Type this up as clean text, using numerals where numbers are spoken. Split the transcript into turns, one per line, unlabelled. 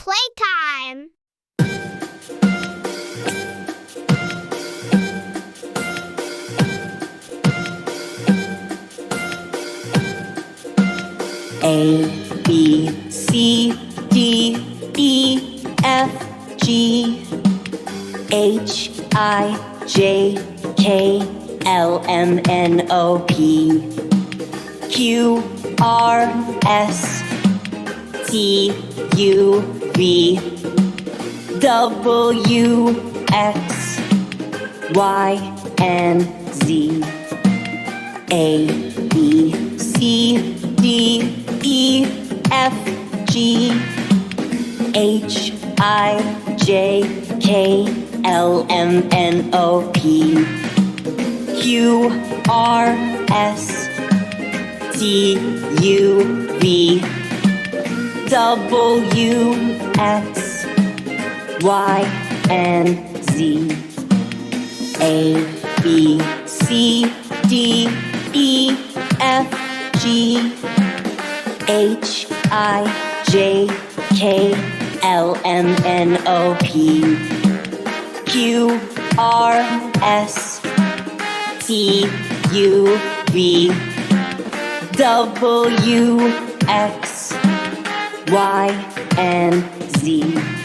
Playtime.
A, B, C, D, E, F, G, H, I, J, K, L, M, N, O, P, Q, R, S, T, U, V, W, X, Y, and Z. A, B, C, D, E, F, G, H, I, J, K, L, M, N, O, P, Q, R, S, T, U, V, W, X, Y, and Z. A, B, C, D, E, F, G, H, I, J, K, L, M, N, O, P, Q, R, S, T, U, V, W, X, Y, and Z.